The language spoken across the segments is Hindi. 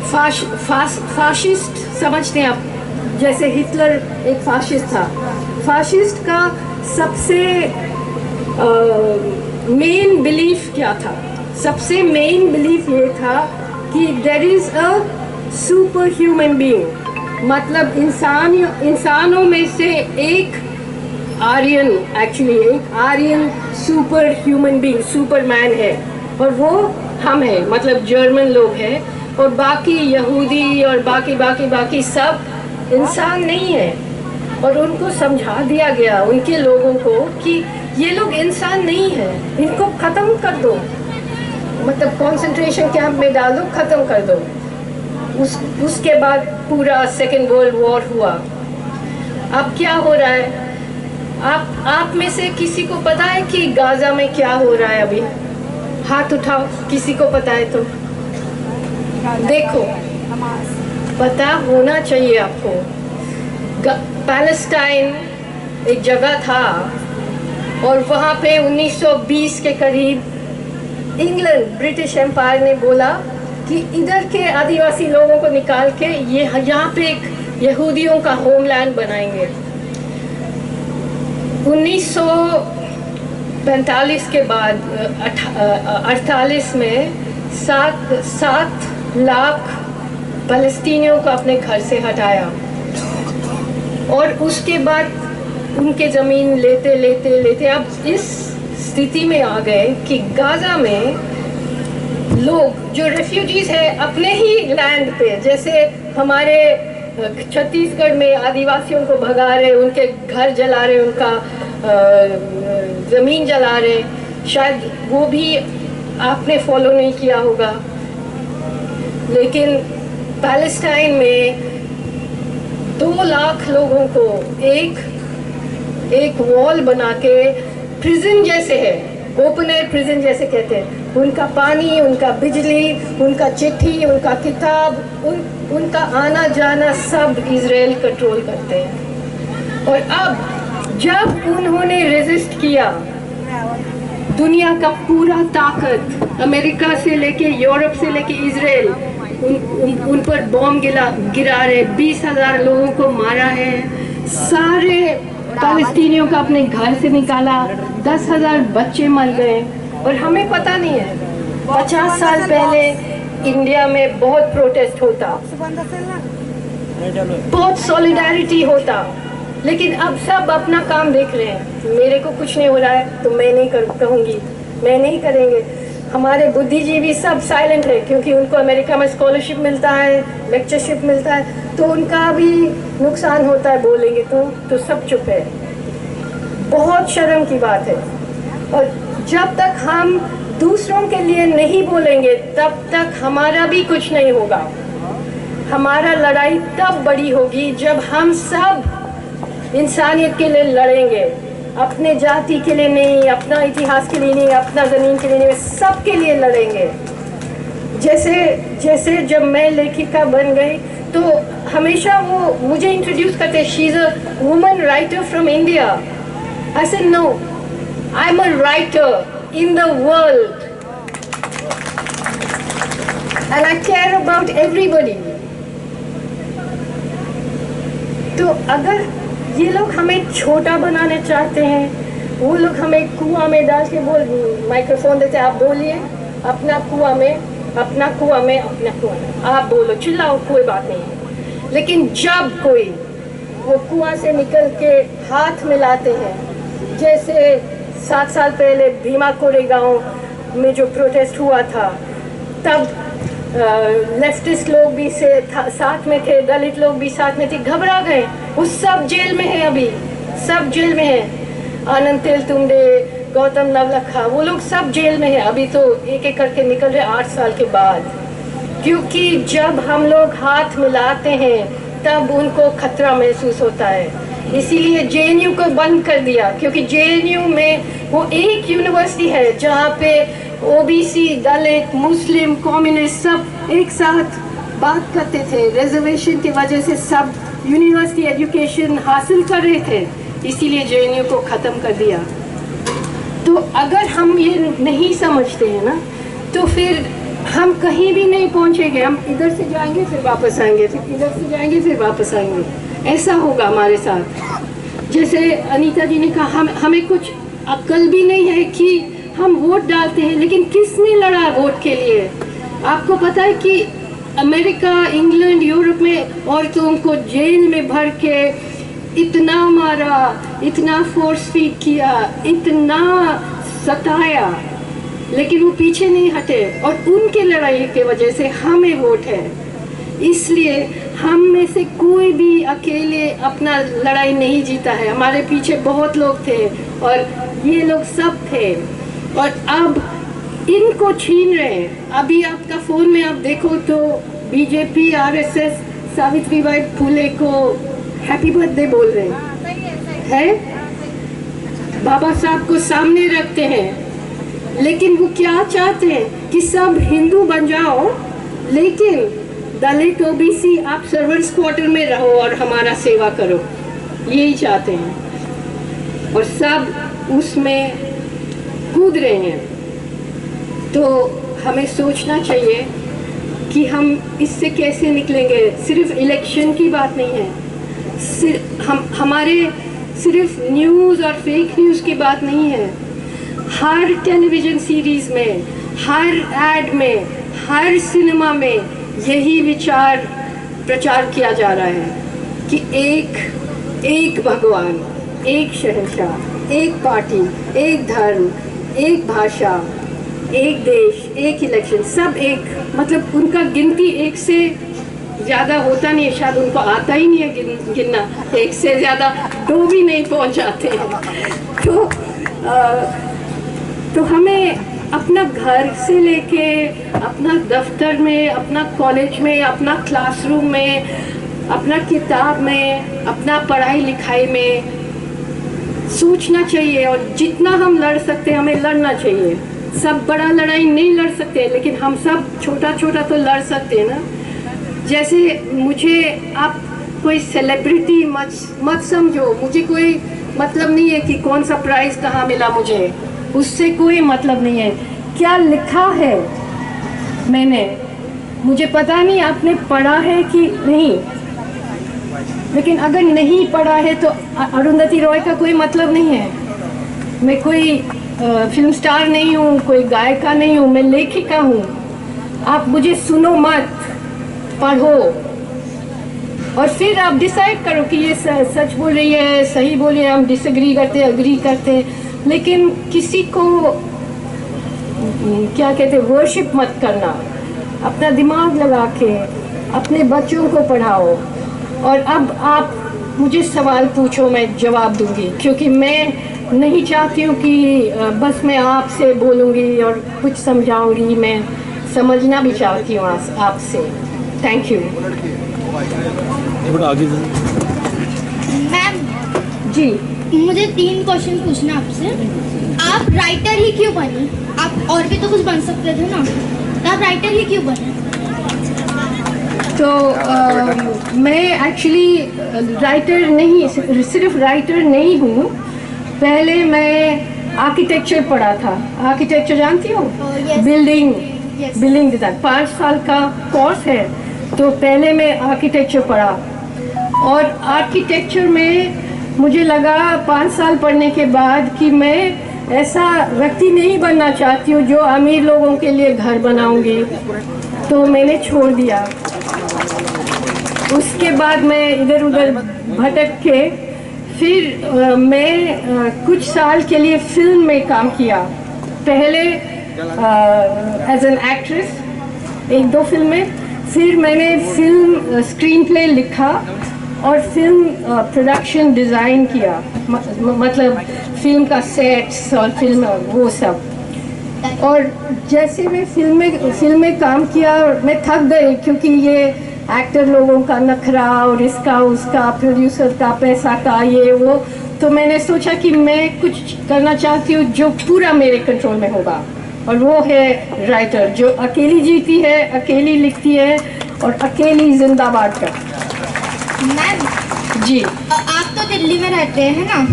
फाशिस्ट समझते हैं आप, जैसे हिटलर एक फाशिस्ट था। फाशिस्ट का सबसे मेन बिलीफ क्या था? सबसे मेन बिलीफ ये था कि there is a super human being, मतलब इंसानों में से एक आर्यन, एक्चुअली एक Aryan super human being, superman है, और वो हम हैं, मतलब जर्मन लोग हैं, और बाकी यहूदी और बाकी सब इंसान नहीं है। और उनको समझा दिया गया उनके लोगों को कि ये लोग इंसान नहीं है, इनको ख़त्म कर दो, मतलब कंसंट्रेशन कैंप में डाल दो, ख़त्म कर दो। उसके बाद पूरा सेकेंड वर्ल्ड वॉर हुआ। अब क्या हो रहा है? आप में से किसी को पता है कि गाजा में क्या हो रहा है अभी? हाथ उठाओ, किसी को पता है तो। देखो, पता होना चाहिए आपको। पैलेस्टाइन एक जगह था, और वहाँ पे 1920 के करीब इंग्लैंड, ब्रिटिश एम्पायर ने बोला कि इधर के आदिवासी लोगों को निकाल के ये यहाँ पे एक यहूदियों का होमलैंड बनाएंगे। 1945 के बाद 48 में 7 लाख फ़लस्तीनियों को अपने घर से हटाया, और उसके बाद उनके ज़मीन लेते अब इस स्थिति में आ गए कि गाज़ा में लोग जो रेफ्यूजीज हैं अपने ही लैंड पे, जैसे हमारे छत्तीसगढ़ में आदिवासियों को भगा रहे, उनके घर जला रहे, उनका ज़मीन जला रहे, शायद वो भी आपने फॉलो नहीं किया होगा। लेकिन पैलेस्टाइन में 2 लाख लोगों को एक वॉल बना के, प्रिजन जैसे है, ओपन एयर प्रिजन जैसे कहते हैं, उनका पानी, उनका बिजली, उनका चिट्ठी, उनका किताब, उनका आना जाना सब इजराइल कंट्रोल करते हैं। और अब जब उन्होंने रेजिस्ट किया, दुनिया का पूरा ताकत, अमेरिका से लेके यूरोप से लेके इजराइल, उन पर बॉम्ब गिरा रहे, 20,000 लोगों को मारा है, सारे फ़लस्तीनियों को अपने घर से निकाला, 10,000 बच्चे मर गए, और हमें पता नहीं है। 50 साल पहले इंडिया में बहुत प्रोटेस्ट होता, बहुत सॉलिडारिटी होता, लेकिन अब सब अपना काम देख रहे हैं। मेरे को कुछ नहीं हो रहा है तो मैं नहीं कहूँगी, मैं नहीं करेंगे। हमारे बुद्धिजीवी सब साइलेंट है, क्योंकि उनको अमेरिका में स्कॉलरशिप मिलता है, लेक्चरशिप मिलता है, तो उनका भी नुकसान होता है, बोलेंगे तो सब चुप है। बहुत शर्म की बात है। और जब तक हम दूसरों के लिए नहीं बोलेंगे, तब तक हमारा भी कुछ नहीं होगा। हमारा लड़ाई तब बड़ी होगी जब हम सब इंसानियत के लिए लड़ेंगे, अपने जाति के लिए नहीं, अपना इतिहास के लिए नहीं, अपना ज़मीन के लिए नहीं, सब के लिए लड़ेंगे। जैसे जब मैं लेखिका बन गई तो हमेशा वो मुझे इंट्रोड्यूस करते, she is a woman writer from India. I said no, I am a writer in the world and I care about everybody. तो अगर ये लोग हमें छोटा बनाना चाहते हैं, वो लोग हमें कुआं में डाल के माइक्रोफोन देते हैं, आप बोलिए अपना कुआं में, आप बोलो, चिल्लाओ, कोई बात नहीं है। लेकिन जब कोई वो कुआं से निकल के हाथ मिलाते हैं, जैसे 7 साल पहले भीमा कोरेगांव में जो प्रोटेस्ट हुआ था, तब लेफ्टिस्ट लोग भी साथ में थे, दलित लोग भी साथ में थे, घबरा गए। वो सब जेल में है, अभी सब जेल में है। आनंद तेलतुंबडे, गौतम नवलखा, वो लोग सब जेल में है। अभी तो एक एक करके निकल रहे 8 साल के बाद, क्योंकि जब हम लोग हाथ मिलाते हैं तब उनको खतरा महसूस होता है। इसीलिए जेएनयू को बंद कर दिया, क्योंकि जेएनयू में वो एक यूनिवर्सिटी है जहाँ पे ओबीसी, दलित, मुस्लिम, कम्युनिस्ट सब एक साथ बात करते थे। रिजर्वेशन की वजह से सब यूनिवर्सिटी एजुकेशन हासिल कर रहे थे, इसीलिए जेएनयू को ख़त्म कर दिया। तो अगर हम ये नहीं समझते हैं ना, तो फिर हम कहीं भी नहीं पहुंचेंगे, हम इधर से जाएंगे फिर वापस आएंगे, फिर इधर से जाएंगे फिर वापस आएंगे, ऐसा होगा हमारे साथ। जैसे अनीता जी ने कहा, हमें कुछ अक्ल भी नहीं है कि हम वोट डालते हैं, लेकिन किसने लड़ा वोट के लिए? आपको पता है कि अमेरिका, इंग्लैंड, यूरोप में औरतों को जेल में भर के इतना मारा, इतना फोर्स फीड किया, इतना सताया, लेकिन वो पीछे नहीं हटे, और उनके लड़ाई के वजह से हमें वोट है। इसलिए हम में से कोई भी अकेले अपना लड़ाई नहीं जीता है, हमारे पीछे बहुत लोग थे और ये लोग सब थे, और अब इनको छीन रहे हैं। अभी आपका फोन में आप देखो तो बीजेपी, आरएसएस सावित्रीबाई फुले को हैप्पी बर्थडे बोल रहे हैं, बाबा साहब को सामने रखते हैं, लेकिन वो क्या चाहते हैं कि सब हिंदू बन जाओ, लेकिन दलित, ओबीसी आप सर्वेंट्स क्वार्टर में रहो और हमारा सेवा करो, यही चाहते हैं, और सब उसमें कूद रहे हैं। तो हमें सोचना चाहिए कि हम इससे कैसे निकलेंगे। सिर्फ इलेक्शन की बात नहीं है, हमारे सिर्फ न्यूज़ और फेक न्यूज़ की बात नहीं है। हर टेलीविज़न सीरीज़ में, हर एड में, हर सिनेमा में यही विचार प्रचार किया जा रहा है कि एक भगवान, एक शहंशाह, एक पार्टी, एक धर्म, एक भाषा, एक देश, एक इलेक्शन, सब एक। मतलब उनका गिनती एक से ज़्यादा होता नहीं है, शायद उनको आता ही नहीं है गिनना, एक से ज़्यादा दो भी नहीं पहुंच जाते हैं। तो हमें अपना घर से लेके अपना दफ्तर में, अपना कॉलेज में, अपना क्लासरूम में, अपना किताब में, अपना पढ़ाई लिखाई में सोचना चाहिए, और जितना हम लड़ सकते हैं हमें लड़ना चाहिए। सब बड़ा लड़ाई नहीं लड़ सकते, लेकिन हम सब छोटा छोटा तो लड़ सकते हैं ना। जैसे मुझे आप कोई सेलिब्रिटी मत समझो, मुझे कोई मतलब नहीं है कि कौन सा प्राइज़ कहाँ मिला, मुझे उससे कोई मतलब नहीं है। क्या लिखा है मैंने, मुझे पता नहीं आपने पढ़ा है कि नहीं, लेकिन अगर नहीं पढ़ा है तो अरुंधति रॉय का कोई मतलब नहीं है। मैं कोई फिल्म स्टार नहीं हूँ, कोई गायिका नहीं हूँ, मैं लेखिका हूँ। आप मुझे सुनो मत, पढ़ो, और फिर आप डिसाइड करो कि ये सच बोल रही है, सही बोल रही है। हम डिसएग्री करते, अग्री करते, लेकिन किसी को क्या कहते हैं, वर्शिप मत करना। अपना दिमाग लगा के अपने बच्चों को पढ़ाओ। और अब आप मुझे सवाल पूछो, मैं जवाब दूंगी, क्योंकि मैं नहीं चाहती हूँ कि बस मैं आपसे बोलूँगी और कुछ समझाऊँगी, मैं समझना भी चाहती हूँ आपसे। थैंक यू मैम जी। मुझे 3 क्वेश्चन पूछना आपसे। आप राइटर ही क्यों बनी? आप और भी तो कुछ बन सकते थे ना, तो आप राइटर ही क्यों बने? तो मैं एक्चुअली राइटर नहीं, सिर्फ राइटर नहीं हूँ। पहले मैं आर्किटेक्चर पढ़ा था। आर्किटेक्चर जानती हो? yes. बिल्डिंग डिज़ाइन 5 साल का कोर्स है। तो पहले मैं आर्किटेक्चर पढ़ा, और आर्किटेक्चर में मुझे लगा 5 साल पढ़ने के बाद कि मैं ऐसा व्यक्ति नहीं बनना चाहती हूँ जो अमीर लोगों के लिए घर बनाऊंगी, तो मैंने छोड़ दिया। उसके बाद मैं इधर उधर भटक के फिर मैं कुछ साल के लिए फिल्म में काम किया। पहले एज एन एक्ट्रेस 1-2 फिल्में, फिर मैंने फिल्म स्क्रीन प्ले लिखा और फिल्म प्रोडक्शन डिज़ाइन किया, मतलब फिल्म का सेट्स और फिल्म वो सब। और जैसे मैं फिल्म में काम किया, मैं थक गई, क्योंकि ये एक्टर लोगों का नखरा और इसका उसका, प्रोड्यूसर का, पैसा का, ये वो। तो मैंने सोचा कि मैं कुछ करना चाहती हूँ जो पूरा मेरे कंट्रोल में होगा, और वो है राइटर, जो अकेली जीती है, अकेली लिखती है और अकेली जिंदाबाद करती है। मैम जी, आप तो दिल्ली में रहते हैं ना,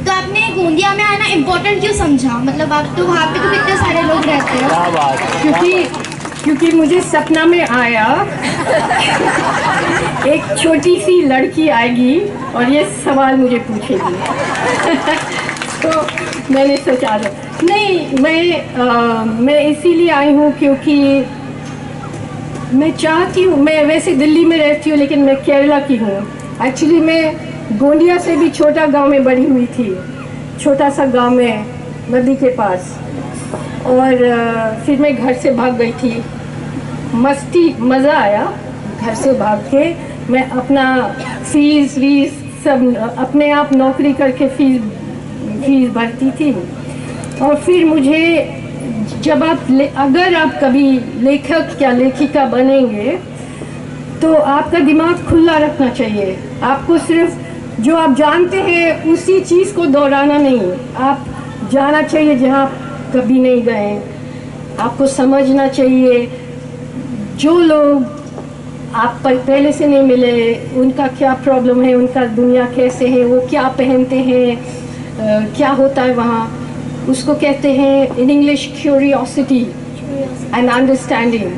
तो आपने गोंदिया में आना इम्पोर्टेंट क्यों समझा? मतलब आप तो वहाँ पे तो कितने सारे लोग रहते हैं। क्योंकि क्योंकि मुझे सपना में आया एक छोटी सी लड़की आएगी और ये सवाल मुझे पूछेगी। तो मैंने सोचा नहीं, मैं इसीलिए आई हूँ क्योंकि मैं चाहती हूँ, मैं वैसे दिल्ली में रहती हूँ लेकिन मैं केरला की हूँ। एक्चुअली मैं गोंदिया से भी छोटा गांव में बड़ी हुई थी, छोटा सा गांव में नदी के पास। और फिर मैं घर से भाग गई थी, मज़ा आया घर से भाग के। मैं अपना फीस वीस सब अपने आप नौकरी करके फीस भरती थी। और फिर मुझे जब अगर आप कभी लेखक या लेखिका बनेंगे तो आपका दिमाग खुला रखना चाहिए। आपको सिर्फ जो आप जानते हैं उसी चीज़ को दोहराना नहीं, आप जाना चाहिए जहाँ कभी नहीं गए। आपको समझना चाहिए जो लोग आप पहले से नहीं मिले, उनका क्या प्रॉब्लम है, उनका दुनिया कैसे है, वो क्या पहनते हैं, क्या होता है वहाँ। उसको कहते हैं in English curiosity and understanding.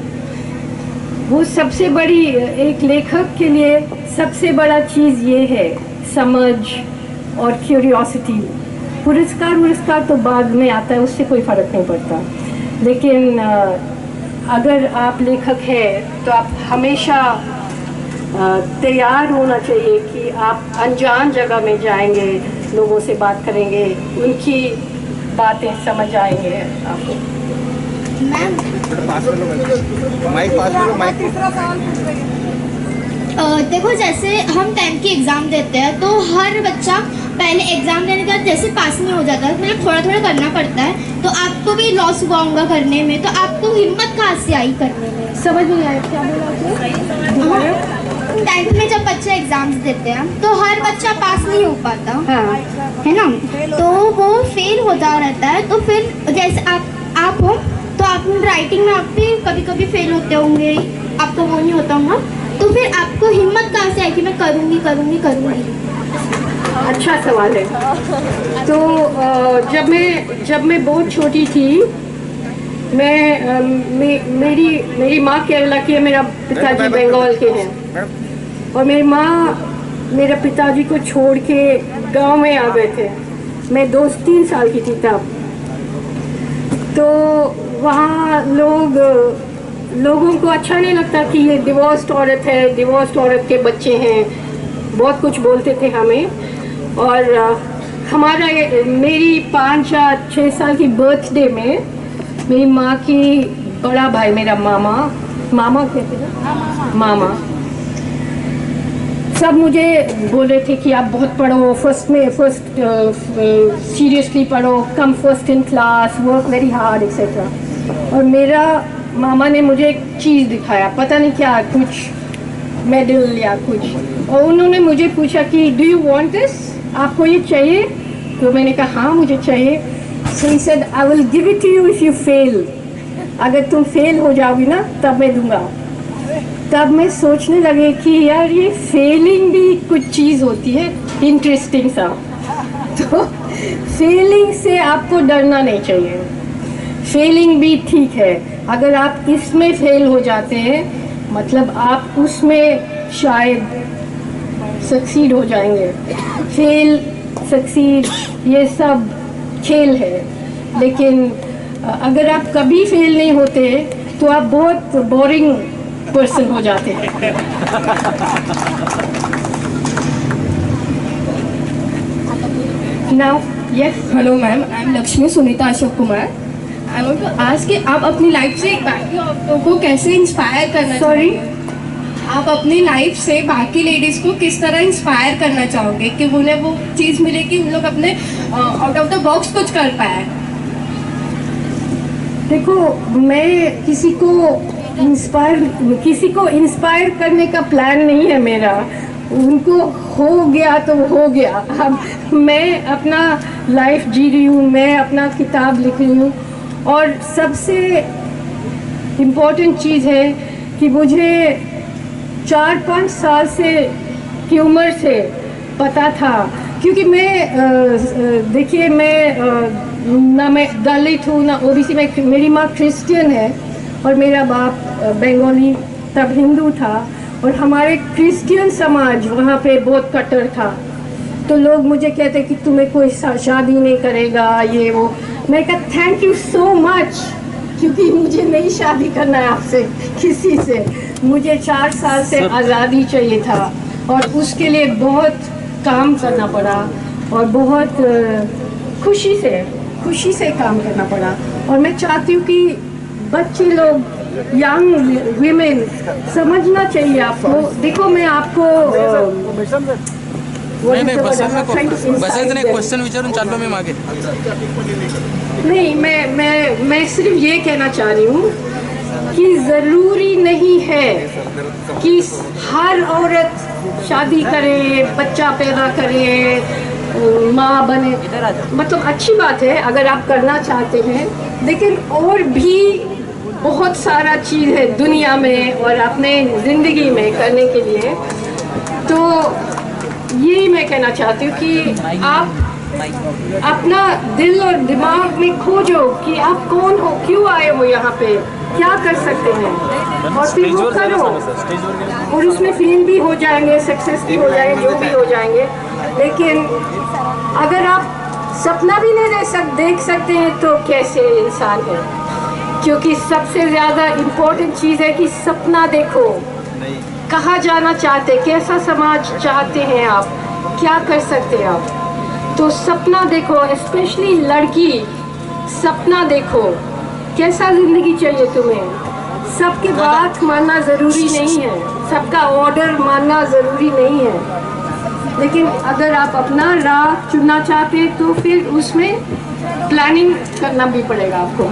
वो सबसे बड़ी, एक लेखक के लिए सबसे बड़ा चीज़ ये है, समझ और क्यूरियोसिटी। पुरस्कार तो बाद में आता है, उससे कोई फ़र्क नहीं पड़ता। लेकिन अगर आप लेखक हैं तो आप हमेशा तैयार होना चाहिए कि आप अनजान जगह में जाएंगे, लोगों से बात करेंगे, उनकी बातें समझ आएंगे आपको। मैम देखो, जैसे हम 10th की एग्ज़ाम देते हैं तो हर बच्चा पहले एग्ज़ाम देने के बाद जैसे पास नहीं हो जाता है, मतलब थोड़ा थोड़ा करना पड़ता है। तो आपको भी लॉस हुआ होगा करने में, तो आपको हिम्मत कहाँ से आई करने में? समझ नहीं आया क्या बोला आपने? 10th में जब बच्चे एग्ज़ाम्स देते हैं तो हर बच्चा पास नहीं हो पाता, हाँ, है ना? तो वो फेल होता रहता है। तो फिर जैसे आप हो तो आप राइटिंग में आप भी कभी कभी फेल होते होंगे, आपको वो नहीं होता होगा। तो फिर आपको हिम्मत कहाँ से आई कि मैं करूँगी? अच्छा सवाल है। तो जब मैं बहुत छोटी थी, मेरी माँ केरला की है, मेरा पिताजी बंगाल के हैं। और मेरी माँ मेरे पिताजी को छोड़ के गांव में आ गए थे। मैं 2-3 साल की थी तब। तो वहाँ लोगों को अच्छा नहीं लगता कि ये डिवोर्स्ड औरत है, डिवोर्स्ड औरत के बच्चे हैं, बहुत कुछ बोलते थे हमें। और मेरी 5 या 6 साल की बर्थडे में मेरी माँ की बड़ा भाई, मेरा मामा कहते हैं, मामा, सब मुझे बोले थे कि आप बहुत पढ़ो, फर्स्ट सीरियसली पढ़ो, come first in class, work very hard etcetera. और मेरा मामा ने मुझे एक चीज़ दिखाया, पता नहीं क्या, कुछ मेडल या कुछ, और उन्होंने मुझे पूछा कि डू यू वांट दिस, आपको ये चाहिए? तो मैंने कहा हाँ मुझे चाहिए। So he said I will give it to you if you fail, अगर तुम फेल हो जाओगी ना तब मैं दूंगा। तब मैं सोचने लगे कि यार ये फेलिंग भी कुछ चीज़ होती है इंटरेस्टिंग सा। तो फेलिंग से आपको डरना नहीं चाहिए, फेलिंग भी ठीक है। अगर आप इसमें फेल हो जाते हैं मतलब आप उसमें शायद सक्सीड हो जाएंगे। फेल सक्सीड ये सब खेल है, लेकिन अगर आप कभी फेल नहीं होते तो आप बहुत बोरिंग पर्सन हो जाते हैं। Now yes, hello ma'am, I am Lakshmi Sunita Ashok Kumar. I want to ask कि आप अपनी लाइफ से बाकी औरतों को कैसे इंस्पायर करना सॉरी, आप अपनी लाइफ से बाकी लेडीज को किस तरह इंस्पायर करना चाहोगे कि उन्हें वो चीज़ मिले कि उन लोग अपने आउट ऑफ द बॉक्स कुछ कर पाए? देखो, मैं किसी को इंस्पायर करने का प्लान नहीं है मेरा। उनको हो गया तो हो गया। अब मैं अपना लाइफ जी रही हूँ, मैं अपना किताब लिख रही हूँ। और सबसे इम्पोर्टेंट चीज़ है कि मुझे 4-5 साल से की उम्र से पता था, क्योंकि मैं देखिए, मैं ना मैं दलित हूँ ना ओबीसी, मेरी माँ क्रिश्चियन है और मेरा बाप बंगाली तब हिंदू था, और हमारे क्रिश्चियन समाज वहाँ पे बहुत कट्टर था। तो लोग मुझे कहते कि तुम्हें कोई शादी नहीं करेगा, ये वो। मैं कहता थैंक यू सो मच, क्योंकि मुझे नहीं शादी करना है आपसे किसी से। मुझे 4 साल से आज़ादी चाहिए था, और उसके लिए बहुत काम करना पड़ा, और बहुत खुशी से काम करना पड़ा। और मैं चाहती हूँ कि बच्चे लोग, यंग वीमेन, समझना चाहिए आपको। देखो मैं आपको नाही बसायचं नाही, क्वेश्चन विचारून चाललो मी मागे। नहीं, मैं सिर्फ ये कहना चाह रही हूँ कि ज़रूरी नहीं है कि हर औरत शादी करे, बच्चा पैदा करे, माँ बने। मतलब अच्छी बात है अगर आप करना चाहते हैं, लेकिन और भी बहुत सारा चीज़ है दुनिया में और अपने ज़िंदगी में करने के लिए। तो यही मैं कहना चाहती हूँ कि आप अपना दिल और दिमाग में खोजो कि आप कौन हो, क्यों आए हो यहाँ पे, क्या कर सकते हैं, और फिर वो करो। और उसमें फेल भी हो जाएंगे, सक्सेस भी हो जाएंगे, जो भी हो जाएंगे। लेकिन अगर आप सपना भी नहीं देख सकते हैं तो कैसे इंसान है? क्योंकि सबसे ज़्यादा इम्पोर्टेंट चीज़ है कि सपना देखो, कहाँ जाना चाहते, कैसा समाज चाहते हैं आप, क्या कर सकते हैं आप। तो सपना देखो, स्पेशली लड़की, सपना देखो कैसा ज़िंदगी चाहिए तुम्हें। सबकी बात मानना ज़रूरी नहीं है, सबका ऑर्डर मानना ज़रूरी नहीं है, लेकिन अगर आप अपना राह चुनना चाहते हैं तो फिर उसमें प्लानिंग करना भी पड़ेगा आपको।